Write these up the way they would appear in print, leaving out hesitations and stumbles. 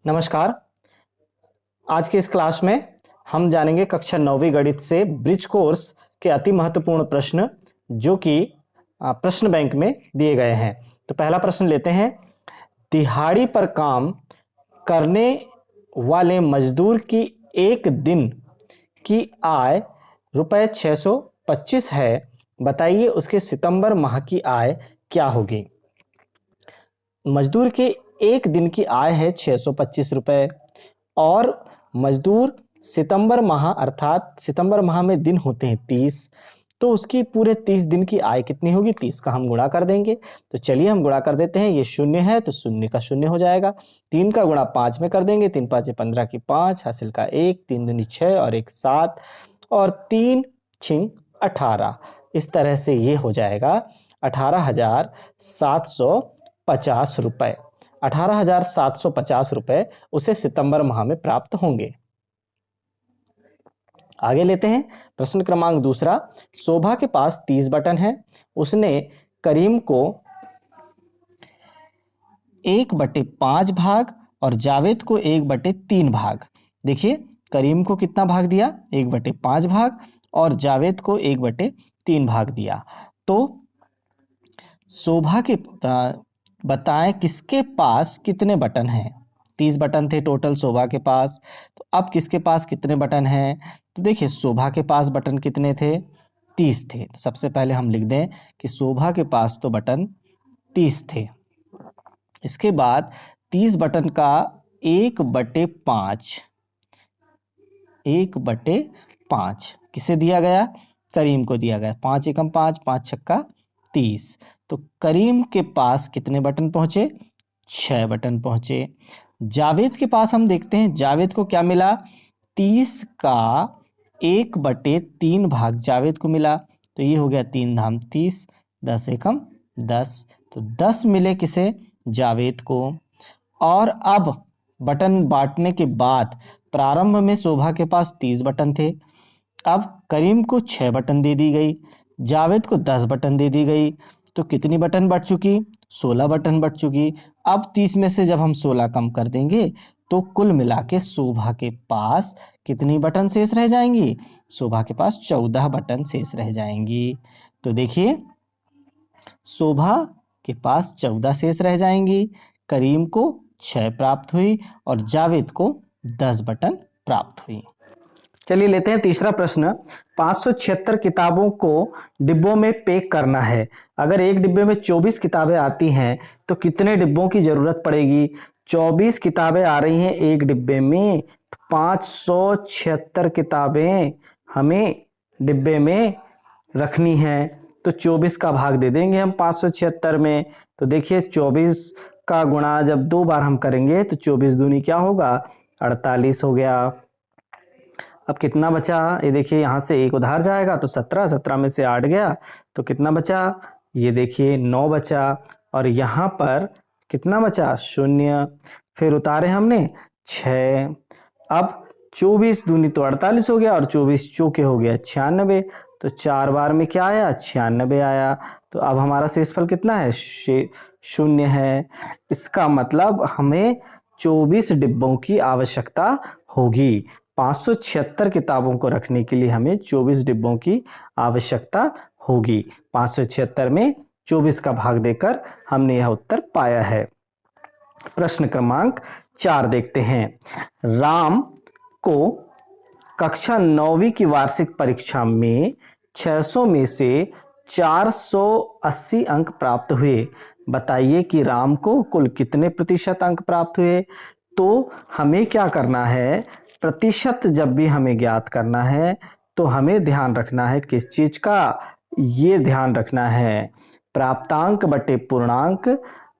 नमस्कार। आज की इस क्लास में हम जानेंगे कक्षा 9वीं गणित से ब्रिज कोर्स के अति महत्वपूर्ण प्रश्न जो कि प्रश्न बैंक में दिए गए हैं। तो पहला प्रश्न लेते हैं। दिहाड़ी पर काम करने वाले मजदूर की एक दिन की आय रुपए 625 है। बताइए उसके सितंबर माह की आय क्या होगी। मजदूर के एक दिन की आय है 625 रुपए और मजदूर सितंबर माह अर्थात सितंबर माह में दिन होते हैं 30, तो उसकी पूरे 30 दिन की आय कितनी होगी। 30 का हम गुणा कर देंगे। तो चलिए हम गुणा कर देते हैं। ये शून्य है तो शून्य का शून्य हो जाएगा। 3 का गुणा 5 में कर देंगे। 3 5 15 की 5 हासिल का 1, 3 दूनी 6 और 1 7 और 3 6 18। इस तरह से ये हो जाएगा 18,750 रुपए। 18,750 रुपए उसे सितंबर माह में प्राप्त होंगे। आगे लेते हैं प्रश्न क्रमांक दूसरा। शोभा के पास 30 बटन है। उसने करीम को 1/5 भाग और जावेद को 1/3 भाग। देखिए करीम को कितना भाग दिया, 1/5 भाग और जावेद को 1/3 भाग दिया। तो शोभा के बताएं किसके पास कितने बटन हैं। 30 बटन थे टोटल शोभा के पास, तो अब किसके पास कितने बटन हैं। तो देखिए शोभा के पास बटन कितने थे, 30 थे। तो सबसे पहले हम लिख दें कि शोभा के पास तो बटन 30 थे। इसके बाद 30 बटन का 1/5 किसे दिया गया, करीम को दिया गया। 5 एकम 5, 5 छक्का 30। तो करीम के पास कितने बटन पहुंचे, 6 बटन पहुंचे। जावेद के पास हम देखते हैं जावेद को क्या मिला, 30 का 1/3 भाग जावेद को मिला। तो ये हो गया 3 धाम 30, 10 एकम 10। तो 10 मिले किसे, जावेद को। और अब बटन बांटने के बाद प्रारंभ में शोभा के पास 30 बटन थे। अब करीम को 6 बटन दे दी गई, जावेद को 10 बटन दे दी गई। तो कितनी बटन बढ़ चुकी, 16 बटन बढ़ चुकी। अब 30 में से जब हम 16 कम कर देंगे तो कुल मिला के शोभा के पास कितनी बटन शेष रह जाएंगी, शोभा के पास 14 बटन शेष रह जाएंगी। तो देखिए शोभा के पास 14 शेष रह जाएंगी, करीम को 6 प्राप्त हुई और जावेद को 10 बटन प्राप्त हुई। चलिए लेते हैं तीसरा प्रश्न। 576 किताबों को डिब्बों में पैक करना है। अगर एक डिब्बे में 24 किताबें आती हैं तो कितने डिब्बों की जरूरत पड़ेगी। 24 किताबें आ रही हैं एक डिब्बे में, 576 किताबें हमें डिब्बे में रखनी है। तो 24 का भाग दे देंगे हम 576 में। तो देखिए 24 का गुणा जब 2 बार हम करेंगे तो 24 दूनी क्या होगा, 48 हो गया। अब कितना बचा, ये देखिए यहाँ से एक उधार जाएगा तो 17, 17 में से 8 गया तो कितना बचा, ये देखिए 9 बचा। और यहाँ पर कितना बचा, 0। फिर उतारे हमने 6। अब 24 दूनी तो 48 हो गया और 24 चौके हो गया 96। तो 4 बार में क्या आया, 96 आया। तो अब हमारा शेषफल कितना है, 0 है। इसका मतलब हमें 24 डिब्बों की आवश्यकता होगी। 576 किताबों को रखने के लिए हमें 24 डिब्बों की आवश्यकता होगी। 576 में 24 का भाग देकर हमने यह उत्तर पाया है। प्रश्न क्रमांक 4 देखते हैं। राम को कक्षा 9वीं की वार्षिक परीक्षा में 600 में से 480 अंक प्राप्त हुए। बताइए कि राम को कुल कितने प्रतिशत अंक प्राप्त हुए। तो हमें क्या करना है, प्रतिशत जब भी हमें ज्ञात करना है तो हमें ध्यान रखना है किस चीज का, ये ध्यान रखना है प्राप्तांक बटे पूर्णांक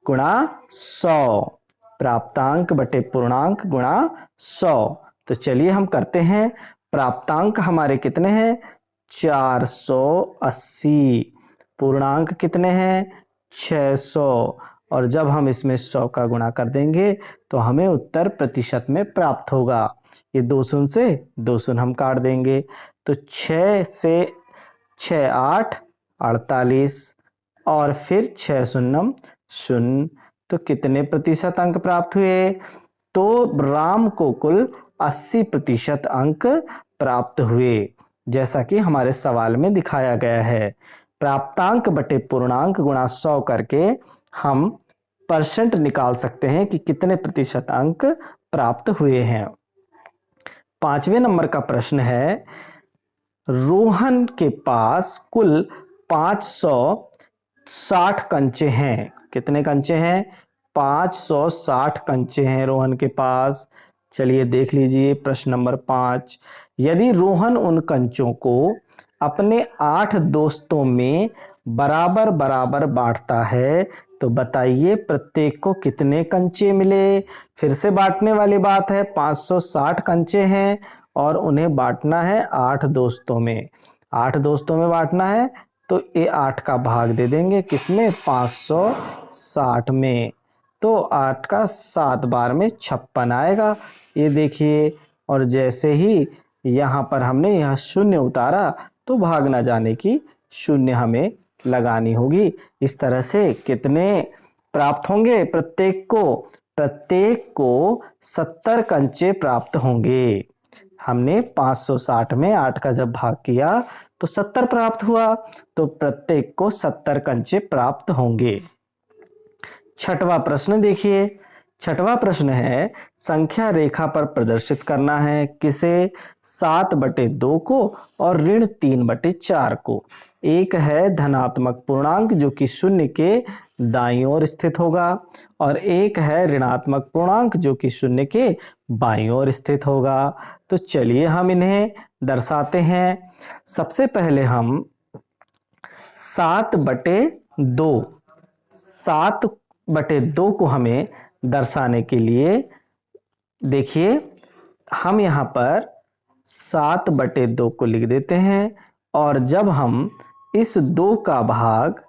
गुणा 100। प्राप्तांक बटे पूर्णांक गुणा 100। तो चलिए हम करते हैं। प्राप्तांक हमारे कितने हैं, 480। पूर्णांक कितने हैं, 600। और जब हम इसमें 100 का गुणा कर देंगे तो हमें उत्तर प्रतिशत में प्राप्त होगा। ये 2 शून्य से 2 शून्य हम काट देंगे। तो 6 से 6 8 48 और फिर 6 शून्य शून्य। तो कितने प्रतिशत अंक प्राप्त हुए, तो राम को कुल 80% अंक प्राप्त हुए, जैसा कि हमारे सवाल में दिखाया गया है। प्राप्तांक बटे पूर्णांक गुणा 100 करके हम परसेंट निकाल सकते हैं कि कितने प्रतिशत अंक प्राप्त हुए हैं। 5वें नंबर का प्रश्न है, रोहन के पास कुल 560 कंचे हैं। कितने कंचे हैं? 560 कंचे हैं रोहन के पास। चलिए देख लीजिए प्रश्न नंबर 5। यदि रोहन उन कंचों को अपने 8 दोस्तों में बराबर बराबर बांटता है तो बताइए प्रत्येक को कितने कंचे मिले। फिर से बांटने वाली बात है, 560 कंचे हैं और उन्हें बांटना है 8 दोस्तों में। 8 दोस्तों में बांटना है तो ये 8 का भाग दे देंगे किसमें? 560 में। तो 8 का 7 बार में 56 आएगा, ये देखिए। और जैसे ही यहाँ पर हमने यह शून्य उतारा तो भाग ना जाने की शून्य हमें लगानी होगी। इस तरह से कितने प्राप्त होंगे? प्रत्येक को 70 कंचे प्राप्त होंगे। हमने 560 में 8 का जब भाग किया तो 70 प्राप्त हुआ, तो प्रत्येक को 70 कंचे प्राप्त होंगे। छठवां प्रश्न देखिए। छठवां प्रश्न है, संख्या रेखा पर प्रदर्शित करना है किसे? 7/2 को और ऋण 3/4 को। एक है धनात्मक पूर्णांक जो कि शून्य के दाईं ओर स्थित होगा और एक है ऋणात्मक पूर्णांक जो कि शून्य के बाईं ओर स्थित होगा। तो चलिए हम इन्हें दर्शाते हैं। सबसे पहले हम 7/2 को हमें दर्शाने के लिए देखिए हम यहाँ पर 7/2 को लिख देते हैं और जब हम इस 2 का भाग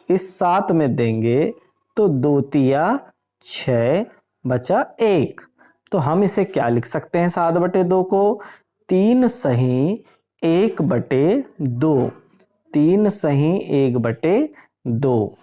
इस 7 में देंगे तो 2 तिया 6 बचा 1। तो हम इसे क्या लिख सकते हैं? 7/2 को 3 सही 1/2। 3 सही 1/2,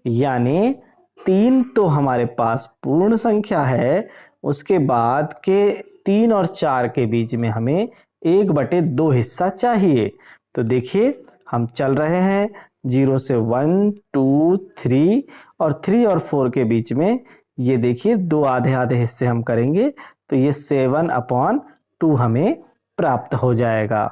यानी 3 तो हमारे पास पूर्ण संख्या है, उसके बाद के 3 और 4 के बीच में हमें 1/2 हिस्सा चाहिए। तो देखिए हम चल रहे हैं 0 से 1 2 3 और 3 और 4 के बीच में, ये देखिए 2 आधे आधे हिस्से हम करेंगे तो ये 7/2 हमें प्राप्त हो जाएगा।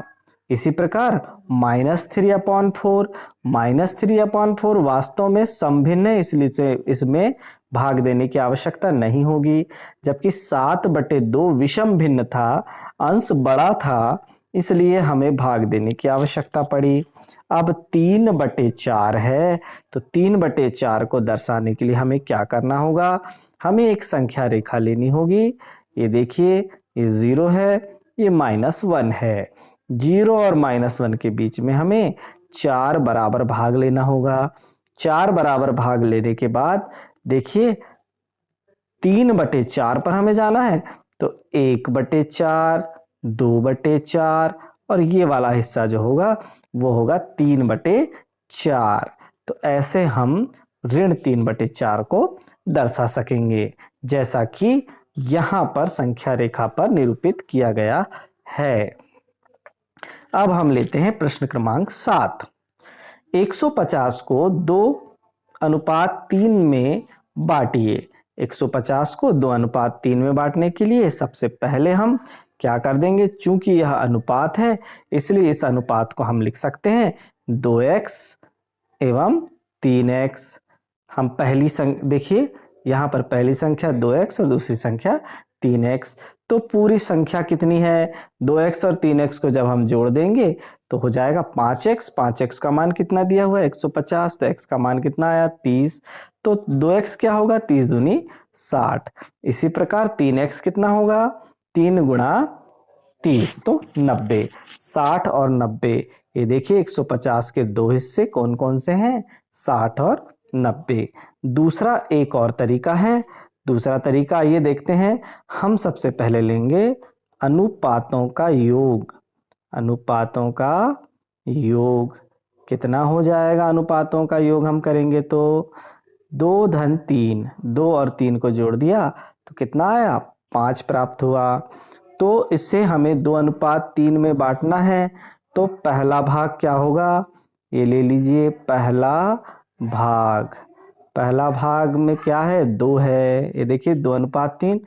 इसी प्रकार -3/4, -3/4 वास्तव में समभिन्न है, इसलिए से इसमें भाग देने की आवश्यकता नहीं होगी। जबकि 7/2 विषम भिन्न था, अंश बड़ा था, इसलिए हमें भाग देने की आवश्यकता पड़ी। अब 3/4 है तो 3/4 को दर्शाने के लिए हमें क्या करना होगा? हमें एक संख्या रेखा लेनी होगी। ये देखिए ये 0 है, ये -1 है। 0 और -1 के बीच में हमें 4 बराबर भाग लेना होगा। 4 बराबर भाग लेने के बाद देखिए 3/4 पर हमें जाना है तो 1/4, 2/4 और ये वाला हिस्सा जो होगा वो होगा 3/4। तो ऐसे हम ऋण 3/4 को दर्शा सकेंगे, जैसा कि यहाँ पर संख्या रेखा पर निरूपित किया गया है। अब हम लेते हैं प्रश्न क्रमांक 7। 150 को 2:3 में बांटिए। 150 को 2:3 में बांटने के लिए सबसे पहले हम क्या कर देंगे? चूंकि यह अनुपात है इसलिए इस अनुपात को हम लिख सकते हैं 2x एवं 3x। हम पहली देखिए यहाँ पर पहली संख्या 2x और दूसरी संख्या 3x। तो पूरी संख्या कितनी है? 2x और 3x को जब हम जोड़ देंगे तो हो जाएगा 5x। 5x का मान कितना दिया हुआ है? 150। तो x का मान कितना आया? 30। तो 2x क्या होगा? 30 दूनी 60। इसी प्रकार 3x कितना होगा? 3 गुणा 30 तो 90। 60 और 90, ये देखिए 150 के दो हिस्से कौन कौन से हैं? 60 और 90। दूसरा एक और तरीका है। दूसरा तरीका ये देखते हैं। हम सबसे पहले लेंगे अनुपातों का योग। अनुपातों का योग कितना हो जाएगा? अनुपातों का योग हम करेंगे तो 2 धन 3, 2 और 3 को जोड़ दिया तो कितना आया? 5 प्राप्त हुआ। तो इससे हमें 2:3 में बांटना है। तो पहला भाग क्या होगा, ये ले लीजिए पहला भाग। पहला भाग में क्या है, 2 है, ये देखिए 2:3,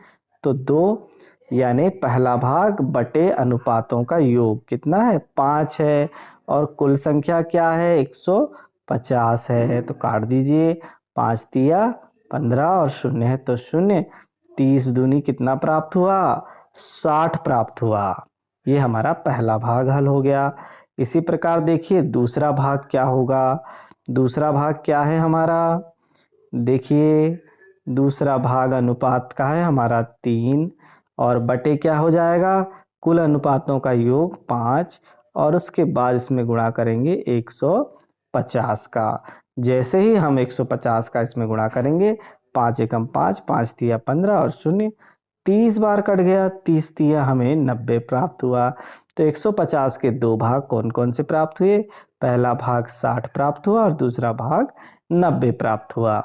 तो 2 यानी पहला भाग बटे अनुपातों का योग कितना है, 5 है। और कुल संख्या क्या है, 150 है। तो काट दीजिए, 5 तिया 15 और 0 है तो 0। 30 दूनी कितना प्राप्त हुआ, 60 प्राप्त हुआ। ये हमारा पहला भाग हल हो गया। इसी प्रकार देखिए दूसरा भाग क्या होगा। दूसरा भाग क्या है हमारा, देखिए दूसरा भाग अनुपात का है हमारा 3 और बटे क्या हो जाएगा, कुल अनुपातों का योग 5 और उसके बाद इसमें गुणा करेंगे 150 का। जैसे ही हम 150 का इसमें गुणा करेंगे, 5 एकम 5, 5 तिया 15 और 0 30 बार कट गया, 30 तिया हमें 90 प्राप्त हुआ। तो 150 के 2 भाग कौन कौन से प्राप्त हुए, पहला भाग 60 प्राप्त हुआ और दूसरा भाग 90 प्राप्त हुआ।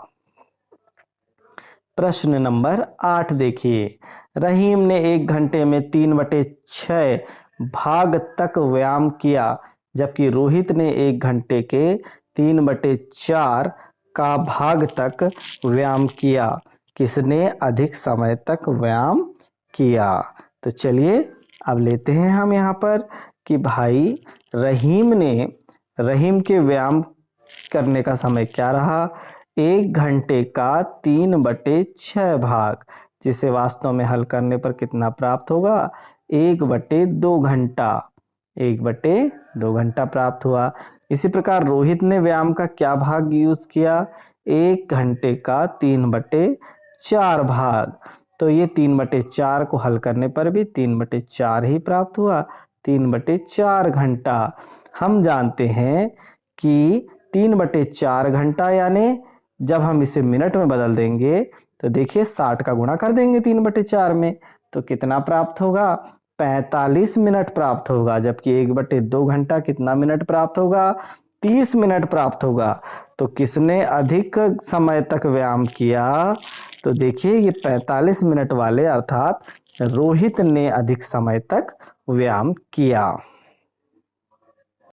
प्रश्न नंबर 8 देखिए, रहीम ने 1 घंटे में 3/6 भाग तक व्यायाम किया, जबकि रोहित ने 1 घंटे के 3/4 का भाग तक व्यायाम किया। किसने अधिक समय तक व्यायाम किया। तो चलिए अब लेते हैं हम यहाँ पर कि भाई रहीम के व्यायाम करने का समय क्या रहा, 1 घंटे का 3/6 भाग, जिसे वास्तव में हल करने पर कितना प्राप्त होगा, 1/2 घंटा, 1/2 घंटा प्राप्त हुआ। इसी प्रकार रोहित ने व्यायाम का क्या भाग यूज किया, 1 घंटे का 3/4 भाग। तो ये 3/4 को हल करने पर भी 3/4 ही प्राप्त हुआ, 3/4 घंटा। हम जानते हैं कि 3/4 घंटा यानी जब हम इसे मिनट में बदल देंगे तो देखिए 60 का गुणा कर देंगे 3/4 में, तो कितना प्राप्त होगा, 45 मिनट प्राप्त होगा। जबकि 1/2 घंटा कितना मिनट प्राप्त होगा, 30 मिनट प्राप्त होगा। तो किसने अधिक समय तक व्यायाम किया, तो देखिए ये 45 मिनट वाले अर्थात रोहित ने अधिक समय तक व्यायाम किया।